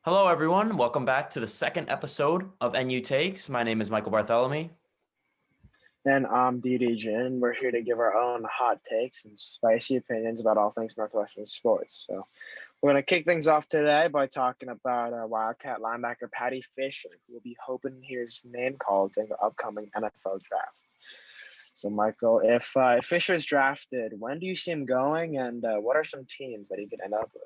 Hello, everyone. Welcome back to the second episode of NU Takes. My name is Michael Barthelemy. And I'm Didi Jin. We're here to give our own hot takes and spicy opinions about all things Northwestern sports. So we're going to kick things off today by talking about Wildcat linebacker Paddy Fisher, who will be hoping to hear his name called during the upcoming NFL draft. So, Michael, if Fisher is drafted, when do you see him going, and what are some teams that he could end up with?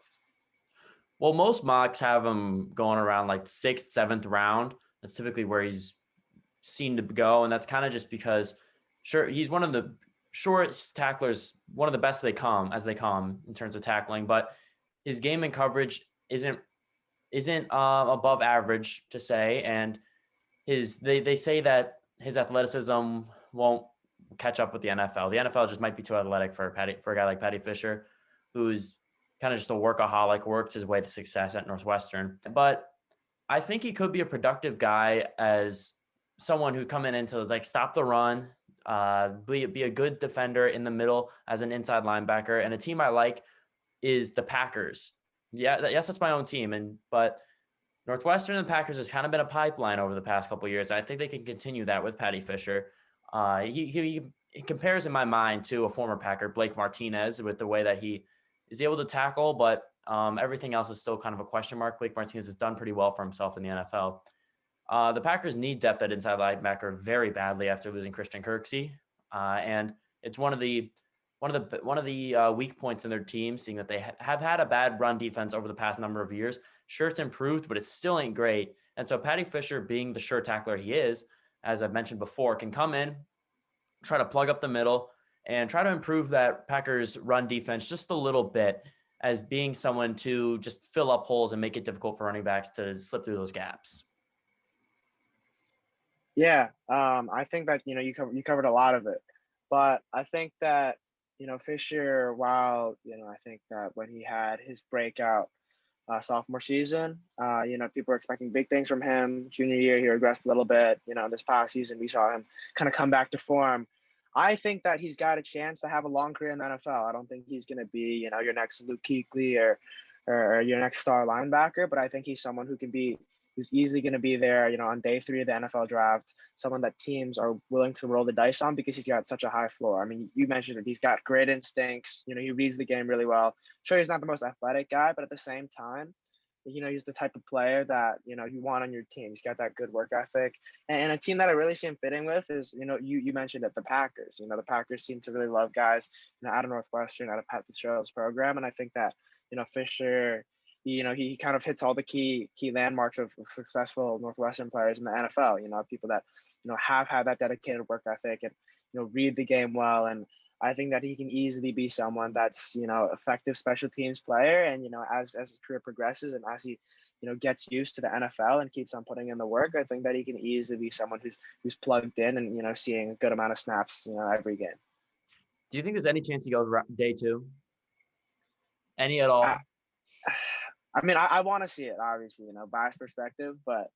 Well, most mocks have him going around like sixth, seventh round. That's typically where he's seen to go, and that's kind of just because, sure, he's one of the shortest tacklers, one of the best they come in terms of tackling, but his game and coverage isn't above average to say, and they say that his athleticism won't catch up with the NFL. The NFL just might be too athletic for a guy like Paddy Fisher, who's kind of just a workaholic, worked his way to success at Northwestern. But I think he could be a productive guy as someone who come in to like stop the run, be a good defender in the middle as an inside linebacker. And a team I like is the Packers. Yeah, yes, that's my own team. But Northwestern and the Packers has kind of been a pipeline over the past couple of years. I think they can continue that with Paddy Fisher. He compares in my mind to a former Packer, Blake Martinez, with the way that he is able to tackle, but everything else is still kind of a question mark. Blake Martinez has done pretty well for himself in the NFL. The Packers need depth at inside linebacker very badly after losing Christian Kirksey, and it's one of the weak points in their team, seeing that they have had a bad run defense over the past number of years. Sure, it's improved, but it still ain't great. And so Paddy Fisher, being the sure tackler he is, as I've mentioned before, can come in, try to plug up the middle, and try to improve that Packers run defense just a little bit, as being someone to just fill up holes and make it difficult for running backs to slip through those gaps. Yeah, I think that you covered a lot of it, but I think that Fisher, while I think that when he had his breakout sophomore season, people were expecting big things from him. Junior year, he regressed a little bit. This past season, we saw him kind of come back to form. I think that he's got a chance to have a long career in the NFL. I don't think he's going to be, your next Luke Kuechly or your next star linebacker, but I think he's someone who's easily going to be there, on day 3 of the NFL draft, someone that teams are willing to roll the dice on because he's got such a high floor. I mean, you mentioned it. He's got great instincts. He reads the game really well. Sure, he's not the most athletic guy, but at the same time, he's the type of player that, you want on your team. He's got that good work ethic. And a team that I really see him fitting with is, you mentioned it, the Packers. The Packers seem to really love guys, out of Northwestern, out of Pat Fitzgerald's program. And I think that, Fisher, he kind of hits all the key landmarks of successful Northwestern players in the NFL. People that, have had that dedicated work ethic and, read the game well. And I think that he can easily be someone that's, effective special teams player. And, as his career progresses and as he, gets used to the NFL and keeps on putting in the work, I think that he can easily be someone who's plugged in and, seeing a good amount of snaps, every game. Do you think there's any chance he goes day 2? Any at all? I mean, I want to see it, obviously, biased perspective, but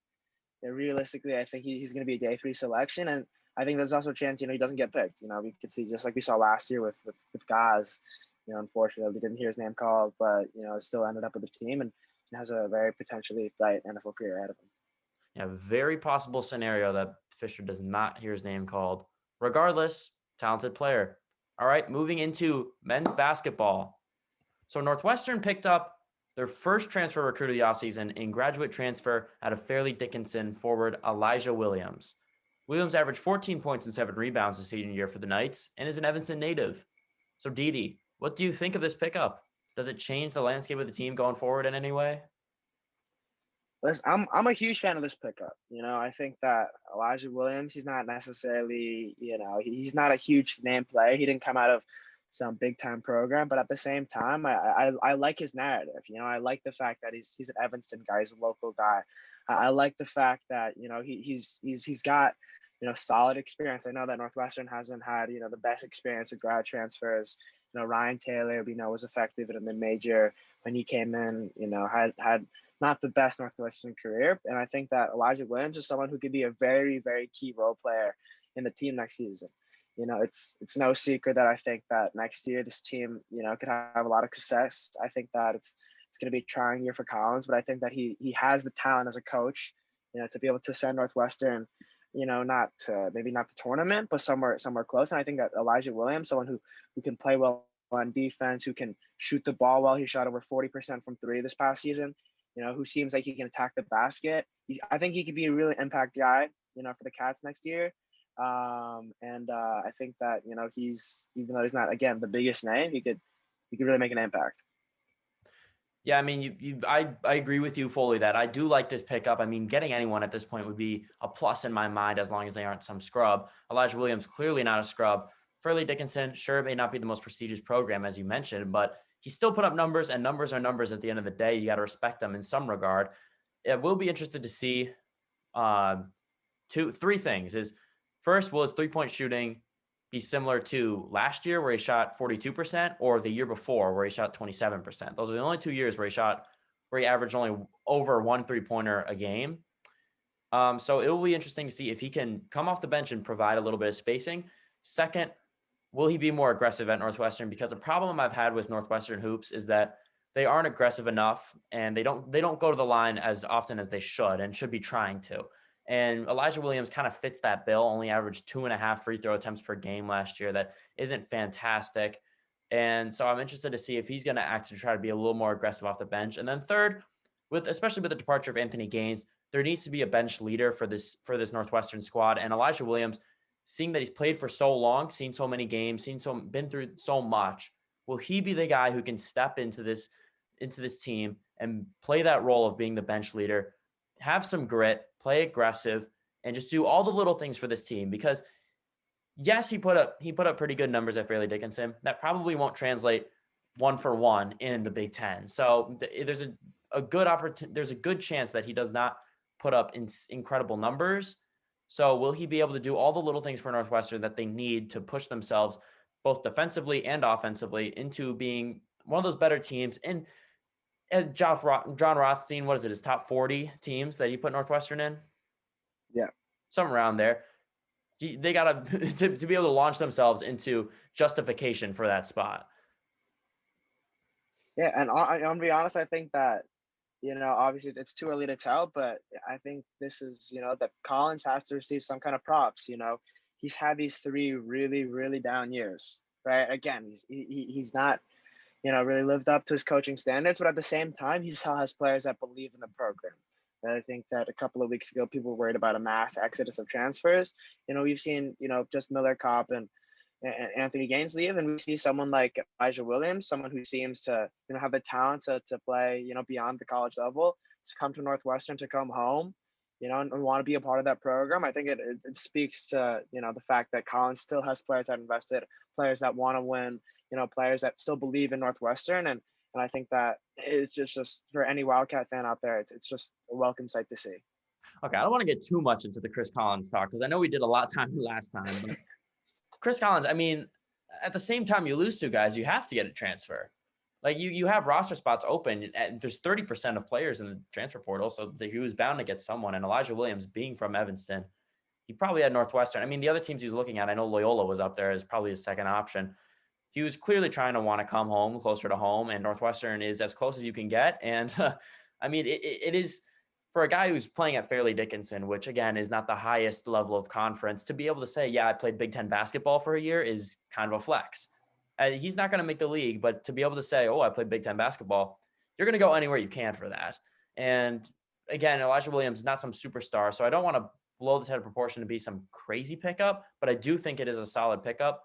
realistically, I think he's going to be a day 3 selection. And I think there's also a chance, he doesn't get picked. We could see, just like we saw last year with Gaz, unfortunately didn't hear his name called, but, still ended up with the team and has a very potentially bright NFL career ahead of him. Yeah, very possible scenario that Fisher does not hear his name called. Regardless, talented player. All right, moving into men's basketball. So Northwestern picked up their first transfer recruit of the offseason in graduate transfer out of Fairleigh-Dickinson forward Elyjah Williams. Williams averaged 14 points and 7 rebounds his senior year for the Knights and is an Evanston native. So Didi, what do you think of this pickup? Does it change the landscape of the team going forward in any way? Listen, I'm a huge fan of this pickup. I think that Elyjah Williams, he's not necessarily, he's not a huge name player. He didn't come out of some big time program, but at the same time, I like his narrative. I like the fact that he's an Evanston guy, he's a local guy. I like the fact that he's got solid experience. I know that Northwestern hasn't had the best experience with grad transfers. Ryan Taylor was effective in a mid-major when he came in. Had not the best Northwestern career, and I think that Elyjah Williams is someone who could be a very, very key role player in the team next season. It's no secret that I think that next year this team, could have a lot of success. I think that it's it's going to be a trying year for Collins, but I think that he has the talent as a coach, to be able to send Northwestern, maybe not the tournament, but somewhere close. And I think that Elyjah Williams, someone who can play well on defense, who can shoot the ball well. He shot over 40% from three this past season. Who seems like he can attack the basket. I think he could be a really impact guy, for the Cats next year. I think that, he's, even though he's not, again, the biggest name, he could really make an impact. Yeah, I mean, I agree with you fully that I do like this pickup. I mean, getting anyone at this point would be a plus in my mind as long as they aren't some scrub. Elyjah Williams, clearly not a scrub. Fairleigh-Dickinson, sure, it may not be the most prestigious program, as you mentioned, but he still put up numbers, and numbers are numbers at the end of the day. You got to respect them in some regard. It will be interested to see three things. First, will his three-point shooting be similar to last year where he shot 42% or the year before where he shot 27%? Those are the only 2 years where he averaged only over 1 3-pointer a game. So it will be interesting to see if he can come off the bench and provide a little bit of spacing. Second, will he be more aggressive at Northwestern? Because a problem I've had with Northwestern hoops is that they aren't aggressive enough, and they don't go to the line as often as they should and should be trying to. And Elyjah Williams kind of fits that bill, only averaged 2.5 free throw attempts per game last year. That isn't fantastic. And so I'm interested to see if he's going to act to try to be a little more aggressive off the bench. And then third, especially with the departure of Anthony Gaines, there needs to be a bench leader for this Northwestern squad. And Elyjah Williams, seeing that he's played for so long, seen so many games, been through so much, will he be the guy who can step into this team and play that role of being the bench leader, have some grit, play aggressive, and just do all the little things for this team? Because yes, he put up pretty good numbers at Fairleigh-Dickinson. That probably won't translate 1-for-1 in the Big Ten. So there's a good opportunity. There's a good chance that he does not put up incredible numbers. So will he be able to do all the little things for Northwestern that they need to push themselves both defensively and offensively into being one of those better teams? And John Rothstein, what is it, his top 40 teams that he put Northwestern in? Yeah. Somewhere around there. They got to be able to launch themselves into justification for that spot. Yeah, and I'm going to be honest, I think that, obviously it's too early to tell, but I think this is, that Collins has to receive some kind of props. He's had these 3 really, really down years, right? Again, he's not, really lived up to his coaching standards, but at the same time, he still has players that believe in the program. And I think that a couple of weeks ago, people were worried about a mass exodus of transfers. We've seen, just Miller Kopp and Anthony Gaines leave, and we see someone like Elyjah Williams, someone who seems to, have the talent to play, beyond the college level, to come to Northwestern, to come home, and want to be a part of that program. I think it speaks to, the fact that Collins still has players that invested, players that want to win, players that still believe in Northwestern. And I think that it's just for any Wildcat fan out there, it's just a welcome sight to see. Okay, I don't want to get too much into the Chris Collins talk because I know we did a lot of time last time. But Chris Collins, I mean, at the same time you lose 2 guys, you have to get a transfer. Like you have roster spots open, and there's 30% of players in the transfer portal, so he was bound to get someone. And Elyjah Williams, being from Evanston, he probably had Northwestern. I mean, the other teams he was looking at, I know Loyola was up there as probably his second option. He was clearly trying to want to come home, closer to home, and Northwestern is as close as you can get. And I mean, it is, for a guy who's playing at Fairleigh-Dickinson, which again is not the highest level of conference, to be able to say, yeah, I played Big Ten basketball for a year is kind of a flex. He's not going to make the league, but to be able to say, oh, I played Big Ten basketball, you're going to go anywhere you can for that. And again, Elyjah Williams is not some superstar, so I don't want to blow this out of proportion to be some crazy pickup, but I do think it is a solid pickup.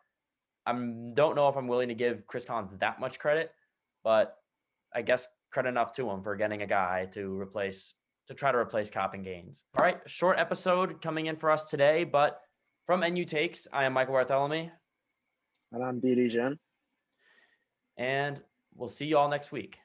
I don't know if I'm willing to give Chris Collins that much credit, but I guess credit enough to him for getting a guy to try to replace Kopp and Gaines. All right, short episode coming in for us today, but from NU Takes, I am Michael Barthelemy. And I'm Didi Jin. And we'll see you all next week.